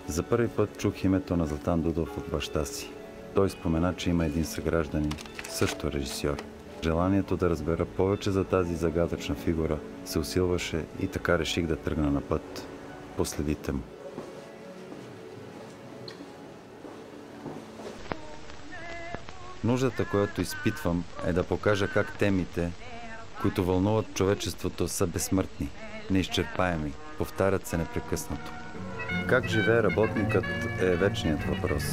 За първи път чух името на Златан Дудов от баща си. Той спомена, че има един съгражданин, също режисьор. Желанието да разбера повече за тази загадъчна фигура се усилваше и така реших да тръгна на път по следите му. Нуждата, която изпитвам, е да покажа как темите, които вълнуват човечеството, са безсмъртни, неизчерпаеми, повтарят се непрекъснато. Как живее работникът е вечният въпрос.